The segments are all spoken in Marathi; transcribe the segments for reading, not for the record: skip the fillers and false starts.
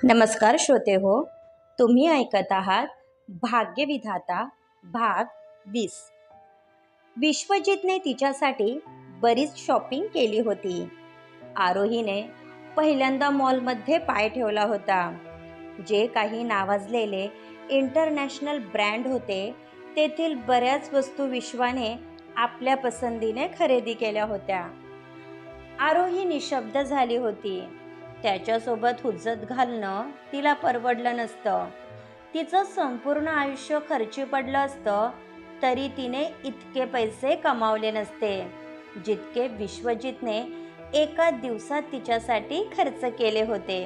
नमस्कार श्रोते हो, तुम्ही ऐकत आहात भाग्यविधाता भाग 20। विश्वजितने तिच्यासाठी बरीच शॉपिंग केली होती। आरोहीने पहिल्यांदा मॉलमध्ये पाय ठेवला होता। जे काही नावाजलेले इंटरनॅशनल ब्रँड होते तेथील बऱ्याच वस्तू विश्वाने आपल्या पसंतीने खरेदी केल्या होत्या। आरोही निशब्द झाली होती। त्याच्यासोबत हुज्जत घालणं तिला परवडलं नसतं। तिचं संपूर्ण आयुष्य खर्ची पडलं असतं तरी तिने इतके पैसे कमावले नसते जितके विश्वजितने एका दिवसात तिच्यासाठी खर्च केले होते।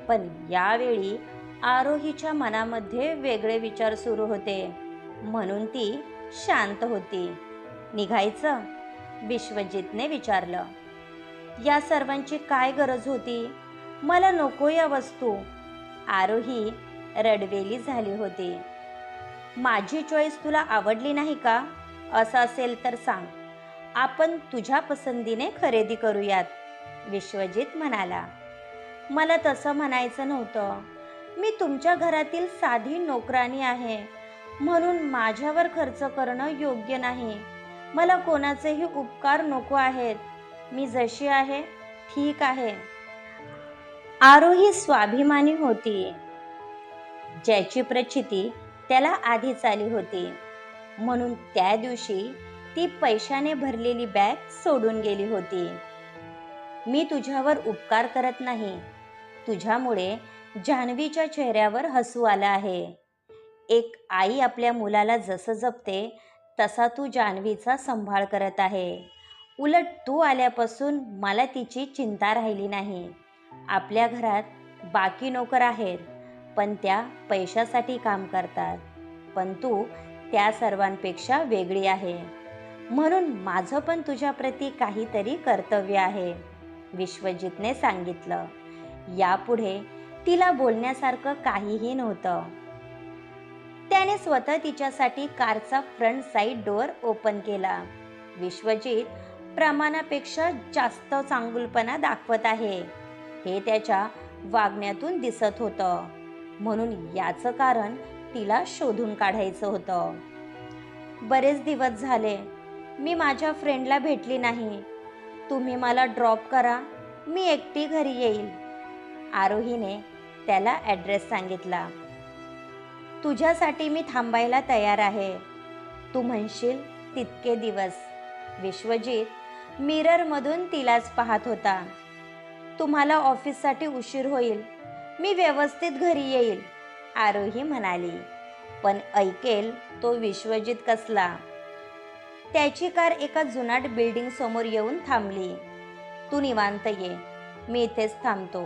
पण यावेळी आरोहीच्या मनामध्ये वेगळे विचार सुरू होते, म्हणून ती शांत होती। निघायचं? विश्वजितने विचारलं। या सर्वांची काय गरज होती? मला नको या वस्तू। आरोही रडवेली झाली होती। माझी चॉईस तुला आवडली नाही का? असं असेल तर सांग, आपण तुझ्या पसंतीने खरेदी करूयात, विश्वजित म्हणाला। मला तसं म्हणायचं नव्हतं। मी तुमच्या घरातील साधी नोकरानी आहे, म्हणून माझ्यावर खर्च करणं योग्य नाही। मला कोणाचेही उपकार नको आहेत। मी जशी आहे ठीक आहे। आरोही स्वाभिमानी होती, ज्याची प्रचिती त्याला आधीच आली होती, म्हणून त्या दिवशी ती पैशाने भरलेली बॅग सोडून गेली होती। मी तुझ्यावर उपकार करत नाही। तुझ्यामुळे जान्हवीच्या चेहऱ्यावर हसू आलं आहे। एक आई आपल्या मुलाला जसं जपते तसा तू जान्हवीचा सांभाळ करत आहे। उलट तू आल्यापासून मला तिची चिंता राहिली नाही। आपल्या घरात बाकी नोकर आहेत, पण त्या पैशासाठी काम करतात, पण तू त्या सर्वांपेक्षा वेगळी आहे, म्हणून माझं पण तुझ्याप्रती काहीतरी कर्तव्य आहे, विश्वजितने सांगितलं। यापुढे तिला बोलण्यासारखं काहीही नव्हतं। त्याने स्वतः तिच्यासाठी कारचा फ्रंट साईड डोअर ओपन केला। विश्वजित प्रमाणापेक्षा जास्त चांगुलपणा दाखवत आहे हे त्याच्या वागण्यातून दिसत होतं, म्हणून याचं कारण तिला शोधून काढायचं होतं। बरेच दिवस झाले मी माझ्या फ्रेंडला भेटली नाही। तुम्ही मला ड्रॉप करा, मी एकटी घरी येईल। आरोहीने त्याला ॲड्रेस सांगितला। तुझ्यासाठी मी थांबायला तयार आहे, तू म्हणशील तितके दिवस। विश्वजित मिररमधून तिलाच पाहत होता। तुम्हाला ऑफिससाठी उशीर होईल, मी व्यवस्थित घरी येईल, आरोही म्हणाली। पण ऐकेल तो विश्वजित कसला। त्याची कार एका जुनाट बिल्डिंग समोर येऊन थांबली। तू निवांत ये, मी इथेच थांबतो,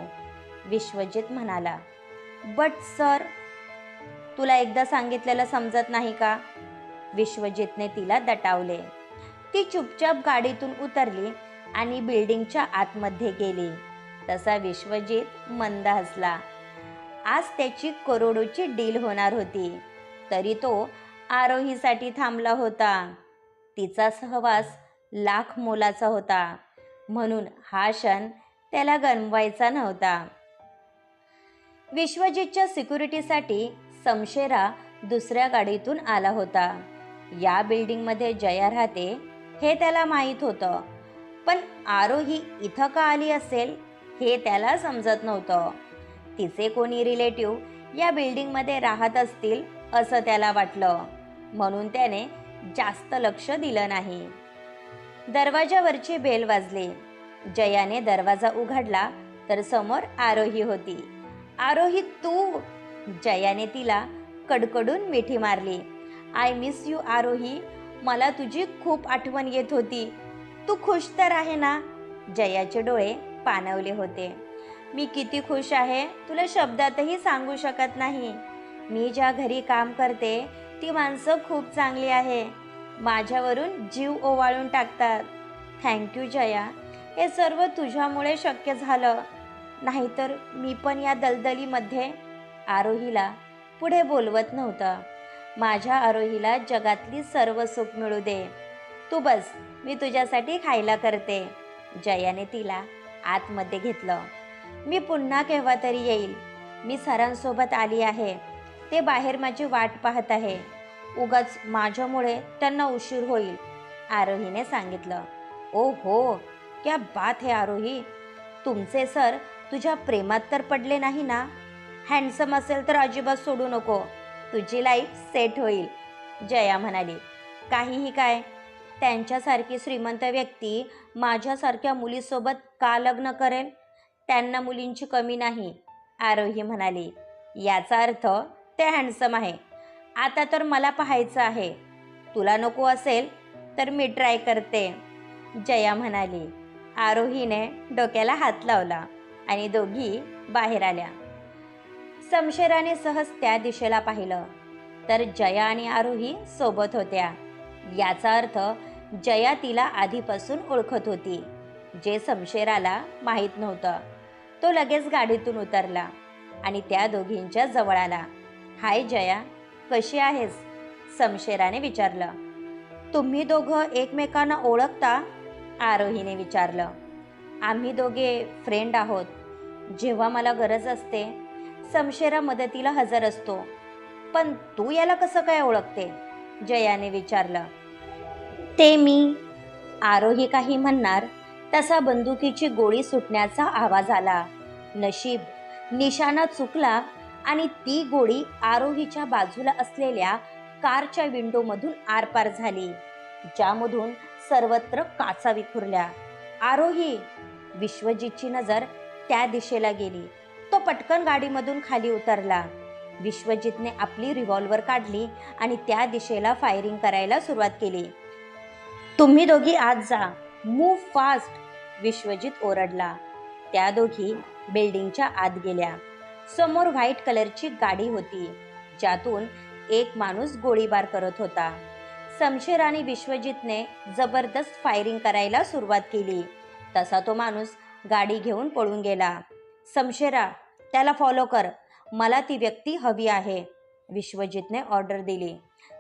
विश्वजित म्हणाला। बट सर, तुला एकदा सांगितलेलं समजत नाही का? विश्वजितने तिला दटावले। ती चुपचाप गाडीतून उतरली आणि बिल्डिंगच्या आतमध्ये गेली। तसा विश्वजित मंद हसला। आज त्याची करोडोची डील होणार होती, तरी तो आरोहीसाठी थांबला होता। तिचा सहवास लाख मोलाचा होता, म्हणून हा क्षण त्याला गमवायचा नव्हता। विश्वजितच्या सिक्युरिटीसाठी समशेरा दुसऱ्या गाडीतून आला होता। या बिल्डिंगमध्ये जया राहते हे त्याला माहीत होतं, पण आरोही इथं का आली असेल हे त्याला समजत नव्हतं। तिचे कोणी रिलेटिव्ह या बिल्डिंगमध्ये राहत असतील असं त्याला वाटलं, म्हणून त्याने जास्त लक्ष दिलं नाही। दरवाजावरची बेल वाजली। जयाने दरवाजा उघडला तर समोर आरोही होती। आरोही तू? जयाने तिला कडकडून मिठी मारली। आय मिस यू आरोही, मला तुझी खूप आठवण येत होती। तू खुश तर आहे ना? जयाचे डोळे पाणवले होते। मी किती खुश आहे तुला शब्दातही सांगू शकत नाही। मी ज्या घरी काम करते ती माणसं खूप चांगली आहे, माझ्यावरून जीव ओवाळून टाकतात। थँक्यू जया, हे सर्व तुझ्यामुळे शक्य झालं, नाहीतर मी पण या दलदलीमध्ये। आरोहीला पुढे बोलवत नव्हतं। माझ्या आरोहीला जगातली सर्व सुख मिळू दे, तू बस, मी तुझ्यासाठी खायला करते। जयाने तिला आतमध्ये घेतलं। मी पुन्हा केव्हा तरी येईल, मी सरांसोबत आली आहे. ते बाहेर माझी वाट पाहत आहे. उगाच माझ्यामुळे त्यांना उशीर होईल, आरोहीने सांगितलं. ओ हो, क्या बात है आरोही. तुमचे सर तुझ्या प्रेमात तर पडले नाही ना? हँडसम असेल तर अजिबात सोडू नको. तुझी लाईफ सेट होईल, जया म्हणाली. काहीही काय, त्यांच्यासारखी श्रीमंत व्यक्ती माझ्यासारख्या मुलीसोबत का लग्न करेल? त्यांना मुलींची कमी नाही, आरोही म्हणाली. याचा अर्थ ते हँडसम आहे. आता तर मला पाहायचं आहे. तुला नको असेल तर मी ट्राय करते, जया म्हणाली. आरोहीने डोक्याला हात लावला आणि दोघी बाहेर आल्या. शमशेराने सहज त्या दिशेला पाहिलं तर जया आणि आरोही सोबत होत्या. याचा अर्थ जया तिला आधीपासून ओळखत होती, जे शमशेराला माहीत नव्हतं. तो लगेच गाडीतून उतरला आणि त्या दोघींच्या जवळ आला. हाय जया, कशी आहेस? शमशेराने विचारलं. तुम्ही दोघं एकमेकांना ओळखता? आरोहीने विचारलं. आम्ही दोघे फ्रेंड आहोत. जेव्हा मला गरज असते शमशेरा मदतीला हजर असतो. पण तू याला कसं काय ओळखते? जयाने विचारलं. ते मी, आरोही काही म्हणणार तसा बंदुकीची गोळी सुटण्याचा आवाज आला. नशीब, निशाणा चुकला आणि ती गोळी आरोहीच्या बाजूला असलेल्या कारच्या विंडोमधून आरपार झाली, ज्यामधून सर्वत्र काचा विखुरल्या. आरोही, विश्वजितची नजर त्या दिशेला गेली. तो पटकन गाडीमधून खाली उतरला. विश्वजितने आपली रिव्हॉल्वर काढली आणि त्या दिशेला फायरिंग करायला सुरुवात केली. तुम्ही दोघी आत जा, मूव्ह फास्ट, विश्वजित ओरडला. त्या दोघी बिल्डिंगच्या आत गेल्या. समोर व्हाईट कलरची गाडी होती, ज्यातून एक माणूस गोळीबार करत होता. शमशेर आणि विश्वजितने जबरदस्त फायरिंग करायला सुरुवात केली तसा तो माणूस गाडी घेऊन पळून गेला. शमशेरा, त्याला फॉलो कर, मला ती व्यक्ती हवी आहे, विश्वजितने ऑर्डर दिली.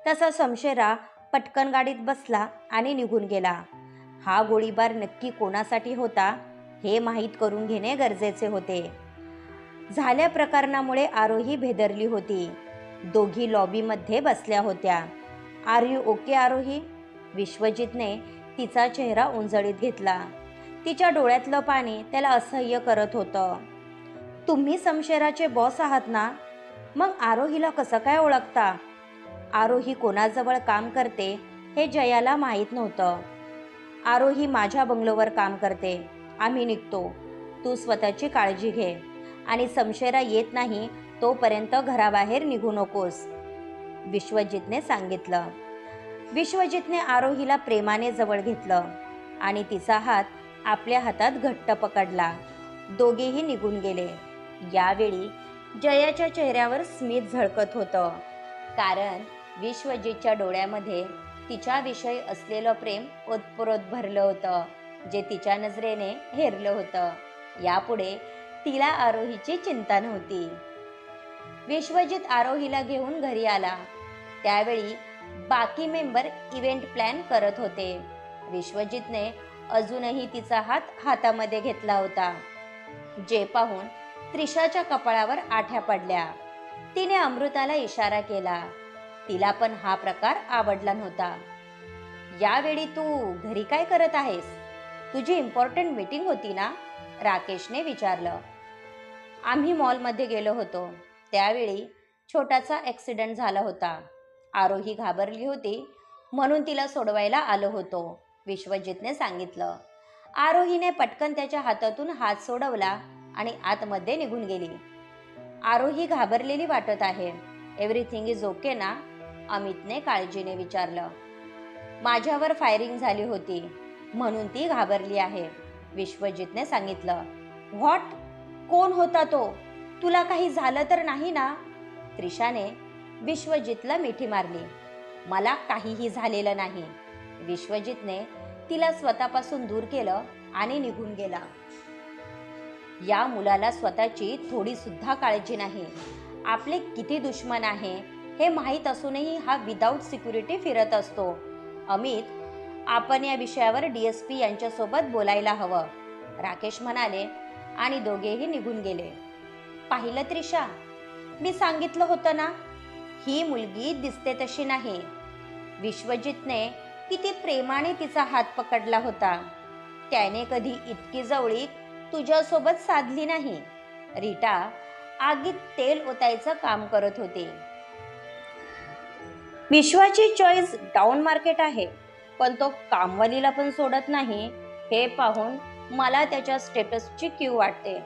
तसा शमशेरा पटकन गाडीत बसला आणि निघून गेला. हा गोळीबार नक्की कोणासाठी होता हे माहीत करून घेणे गरजेचे होते. झाल्या प्रकरणामुळे आरोही भेदरली होती. दोघी लॉबीमध्ये बसल्या होत्या. आर यू ओके आरोही? विश्वजितने तिचा चेहरा उंजळीत घेतला. तिच्या डोळ्यातलं पाणी त्याला असह्य करत होतं. तुम्ही शमशेराचे बॉस आहात ना? मग आरोहीला कसं काय ओळखता? आरोही कोणाजवळ काम करते हे जयाला माहीत नव्हतं. आरोही माझ्या बंगलोवर काम करते. आम्ही निघतो. तू स्वतःची काळजी घे आणि शमशेरा येत नाही तोपर्यंत घराबाहेर निघू नकोस, विश्वजितने सांगितलं. विश्वजितने आरोहीला प्रेमाने जवळ घेतलं आणि तिचा हात आपल्या हातात घट्ट पकडला. दोघेही निघून गेले. यावेळी जयाच्या चेहऱ्यावर स्मित झळकत होतं, कारण विश्वजितच्या डोळ्यामध्ये तिच्याविषयी असलेलं प्रेम ओतप्रोत भरलं होतं, जे तिच्या नजरेने हेरलं होतं. यापुढे तिला आरोहीची चिंता नव्हती. विश्वजित आरोहीला घेऊन घरी आला. त्यावेळी बाकी मेंबर इव्हेंट प्लॅन करत होते. विश्वजितने अजूनही तिचा हात हातामध्ये घेतला होता, जे पाहून त्रिशाच्या कपाळावर आठ्या पडल्या. तिने अमृताला इशारा केला. तिला पण हा प्रकार आवडला नव्हता. यावेळी तू घरी काय करत आहेस? तुझी इम्पॉर्टंट मीटिंग होती ना? राकेशने विचारलं. आम्ही मॉलमध्ये गेलो होतो. त्यावेळी छोटासा ॲक्सिडेंट झाला होता. आरोही घाबरली होती म्हणून तिला सोडवायला आलो होतो, विश्वजितने सांगितलं. आरोहीने पटकन त्याच्या हातातून हात सोडवला आणि आतमध्ये निघून गेली. आरोही घाबरलेली वाटत आहे. एव्हरीथिंग इज ओके ना? अमितने काळजीने विचारलं. माझ्यावर फायरिंग झाली होती म्हणून ती घाबरली आहे, विश्वजितने सांगितलं. व्हॉट? कोण होता तो? तुला काही झालं तर नाही ना? त्रिशाने विश्वजितला मिठी मारली. मला काहीही झालेलं नाही, विश्वजितने तिला स्वतःपासून दूर केलं आणि निघून गेला. या मुलाला स्वतःची थोडी सुद्धा काळजी नाही. आपले किती दुश्मन आहे हे माहीत असूनही हा विदाऊट सिक्युरिटी फिरत असतो. अमित, आपण या विषयावर DSP यांच्यासोबत बोलायला हवं, राकेश म्हणाले आणि दोघेही निघून गेले. पाहिलं त्रिशा, मी सांगितलं होतं ना, ही मुलगी दिसते तशी नाही. विश्वजितने किती प्रेमाने तिचा हात पकडला होता. त्याने कधी इतकी जवळीक तुझ्यासोबत साधली नाही. रीटा आगीत तेल ओतायचं काम करत होती. विश्वाची चॉईस डाऊन मार्केट आहे, पण तो कामवालीला पण सोडत नाही. हे पाहून मला त्याच्या स्टेटसची कीव वाटते.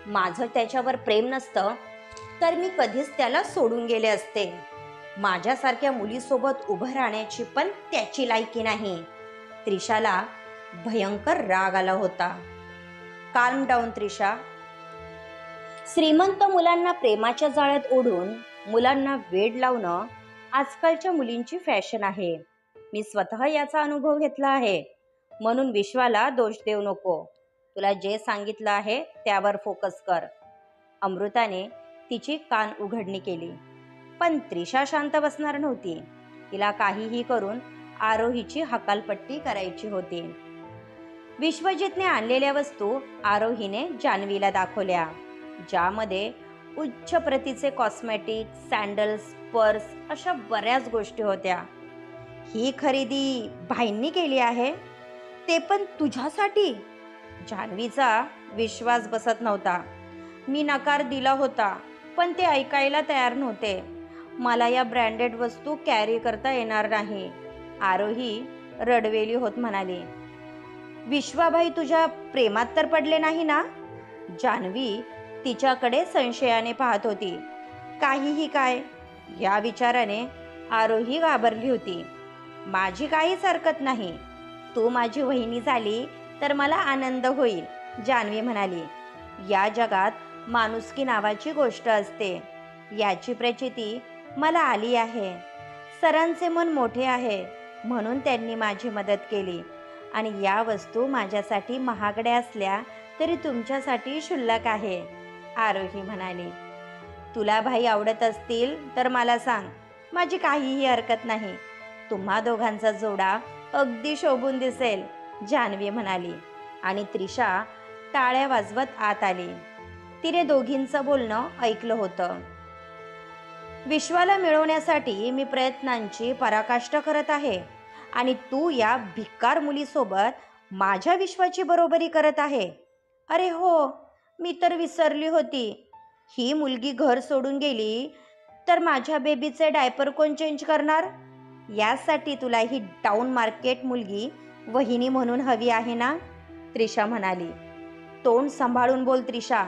माझं त्याच्यावर प्रेम नसतं तर मी कधीच त्याला सोडून गेले असते. माझ्यासारख्या मुलीसोबत उभं राहण्याची पण त्याची लायकी नाही. त्रिशाला भयंकर राग आला होता. Calm down Trisha. श्रीमंत मुलांना प्रेमाच्या जाळ्यात ओढून मुलांना वेड लावणं आजकालच्या मुलींची फॅशन आहे. मी स्वतः याचा अनुभव घेतला आहे. म्हणून विश्वाला दोष देऊ नको. तुला जे सांगितलं आहे त्यावर फोकस कर. अमृताने तिची कान उघडणी केली. पण त्रिशा शांत बसणार नव्हती. तिला काहीही करून आरोहीची हकालपट्टी करायची होती. विश्वजितने आणलेल्या वस्तू आरोहीने जान्हवीला दाखवल्या, ज्यामध्ये उच्च प्रतीचे कॉस्मेटिक, सँडल्स, पर्स अशा बऱ्याच गोष्टी होत्या. ही खरेदी भाईंनी केली आहे, ते पण तुझ्यासाठी? जान्हवीचा विश्वास बसत नव्हता. मी नकार दिला होता, पण ते ऐकायला तयार नव्हते. मला या ब्रँडेड वस्तू कॅरी करता येणार नाही, आरोही रडवेली होत म्हणाली. विश्वाभाई तुझ्या प्रेमात तर पडले नाही ना? जान्हवी तिच्याकडे संशयाने पाहत होती. काहीही काय, या विचाराने आरोही घाबरली होती. माझी काहीच हरकत नाही. तू माझी वहिनी झाली तर मला आनंद होईल, जान्हवी म्हणाली. या जगात माणुसकी नावाची गोष्ट असते, याची प्रचिती मला आली आहे. सरांचे मन मोठे आहे म्हणून त्यांनी माझी मदत केली, आणि या वस्तू माझ्यासाठी महागड्या असल्या तरी तुमच्यासाठी क्षुल्लक आहे, आरोही म्हणाली. तुला भाई आवडत असतील तर मला सांग, माझी काहीही हरकत नाही. तुम्हा दोघांचा जोडा अगदी शोभून दिसेल, जान्हवी म्हणाली. आणि त्रिशा टाळ्या वाजवत आत आली. तिने दोघींचं बोलणं ऐकलं होतं. विश्वाला मिळवण्यासाठी मी प्रयत्नांची पराकाष्ठा करत आहे, आणि तू या भिकार मुलीसोबत माझ्या विश्वाची बरोबरी करत आहे. अरे हो, मी तर विसरली होती. ही मुलगी घर सोडून गेली तर माझ्या बेबीचे डायपर कोण चेंज करणार? यासाठी तुला ही डाऊन मार्केट मुलगी वहिनी म्हणून हवी आहे ना? त्रिशा म्हणाली. तोंड सांभाळून बोल त्रिशा,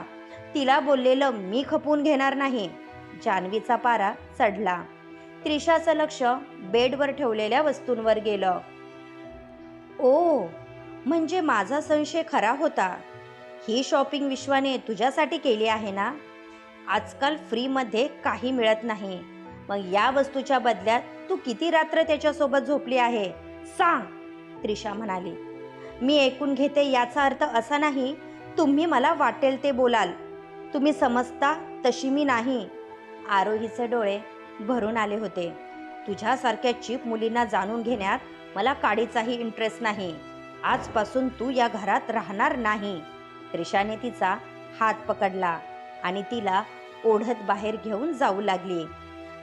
तिला बोललेलं मी खपवून घेणार नाही. जान्हवीचा पारा चढला. त्रिशाचं लक्ष बेडवर ठेवलेल्या वस्तूंवर गेलं. ओ, म्हणजे माझा संशय खरा होता. ही शॉपिंग विश्वाने तुझ्यासाठी केली आहे ना? आजकाल फ्रीमध्ये काही मिळत नाही. मग या वस्तूच्या बदल्यात तू किती रात्र त्याच्यासोबत झोपली आहे सांग, त्रिशा म्हणाली. मी ऐकून घेते याचा अर्थ असा नाही तुम्ही मला वाटेल ते बोलाल. तुम्ही समजता तशी मी नाही. आरोहीचे डोळे भरून आले होते. तुझ्यासारख्या चीप मुलींना जाणून घेण्यात मला काडीचाही इंटरेस्ट नाही. आजपासून तू या घरात राहणार नाही. त्रिशाने तिचा हात पकडला आणि तिला ओढत बाहेर घेऊन जाऊ लागली.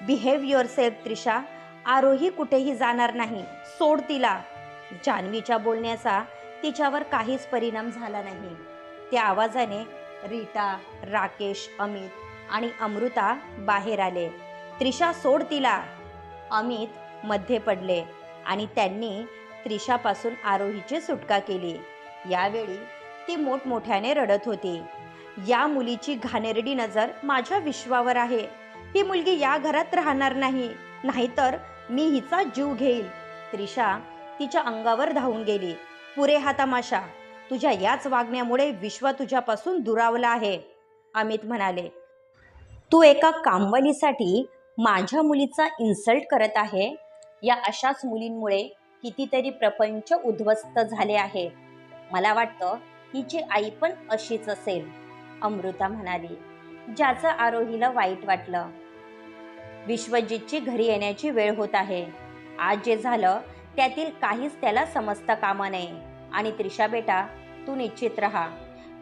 बिहेव युअर सेल्फ त्रिशा, आरोही कुठेही जाणार नाही, सोड तिला. जान्हवीच्या बोलण्याचा तिच्यावर काहीच परिणाम झाला नाही. त्या आवाजाने रीटा, राकेश, अमित आणि अमृता बाहेर आले. त्रिशा सोड तिला. अमित मध्ये पडले आणि त्यांनी त्रिशापासून आरोहीची सुटका केली. यावेळी ती मोठमोठ्याने रडत होती. या मुलीची घाणेरडी नजर माझ्या विश्वावर आहे. ही मुलगी या घरात राहणार नाही, नाहीतर मी हिचा जीव घेईल. त्रिशा तिच्या अंगावर धावून गेली. पुरे हा तमाशा. तुझ्या याच वागण्यामुळे विश्व तुझ्यापासून दुरावला आहे, अमित म्हणाले. तू एका कामवालीसाठी माझ्या मुलीचा इन्सल्ट करत आहे. या अशाच मुलींमुळे कितीतरी प्रपंच उद्ध्वस्त झाले आहे. मला वाटतं हिची आई पण अशीच असेल, अमृता म्हणाली, ज्याचं आरोहीला वाईट वाटलं. विश्वजितची घरी येण्याची वेळ होत आहे. आज जे झालं त्यातील काहीच त्याला समजता कामा नये. आणि त्रिशा बेटा, तू निश्चित राहा,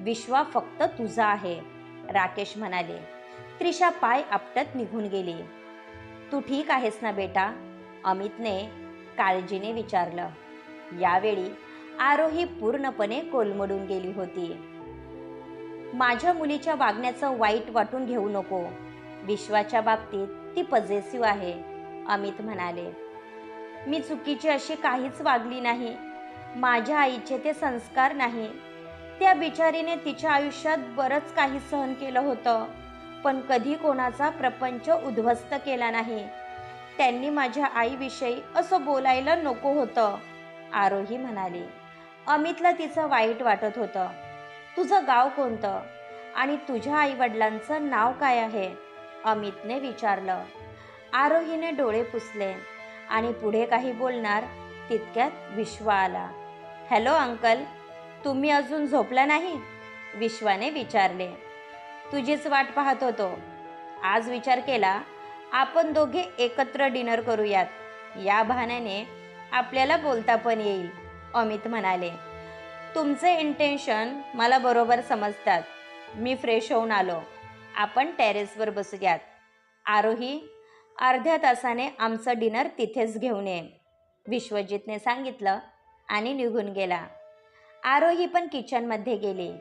विश्वा फक्त तुझा आहे. राकेश म्हणाले. त्रिशा पाय आपटत निघून गेली. तू ठीक आहेस ना बेटा? अमितने काळजीने विचारलं. यावेळी आरोही पूर्णपणे कोलमडून गेली होती. माझ्या मुलीच्या वागण्याचं वाईट वाटून घेऊ नको. विश्वाच्या बाबतीत ती पॉझिटिव्ह आहे, अमित म्हणाले. मी चुकीची अशी काहीच वागली नाही. माझ्या आईचे ते संस्कार नाही. त्या बिचारीने तिच्या आयुष्यात बरंच काही सहन केलं होतं, पण कधी कोणाचा प्रपंच उद्ध्वस्त केला नाही. त्यांनी माझ्या आईविषयी असं बोलायला नको होतं, आरोही म्हणाली. अमितला तिचं वाईट वाटत होतं. तुझं गाव कोणतं आणि तुझ्या आईवडिलांचं नाव काय आहे? अमितने विचारलं. आरोहीने डोळे पुसले आणि पुढे काही बोलणार तितक्यात विश्वा आला. हॅलो अंकल, तुम्ही अजून झोपला नाही? विश्वाने विचारले. तुझीच वाट पाहत होतो. आज विचार केला आपण दोघे एकत्र डिनर करूयात. या बहाण्याने आपल्याला बोलता पण येईल, अमित म्हणाले. तुमचे इंटेन्शन मला बरोबर समजतात. मी फ्रेश होऊन आलो. आपण टेरेसवर बसूयात. आरोही, अर्ध्या तासाने आमचं डिनर तिथेच घेऊन ये, विश्वजितने सांगितलं आणि निघून गेला. आरोही पण किचनमध्ये गेली.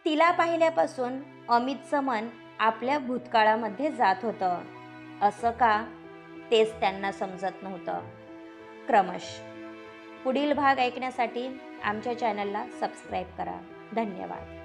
तिला पाहिल्यापासून अमितचं मन आपल्या भूतकाळामध्ये जात होतं. असं का, तेच त्यांना समजत नव्हतं. क्रमश पुढील भाग ऐकण्यासाठी आमच्या चॅनलला सबस्क्राईब करा. धन्यवाद.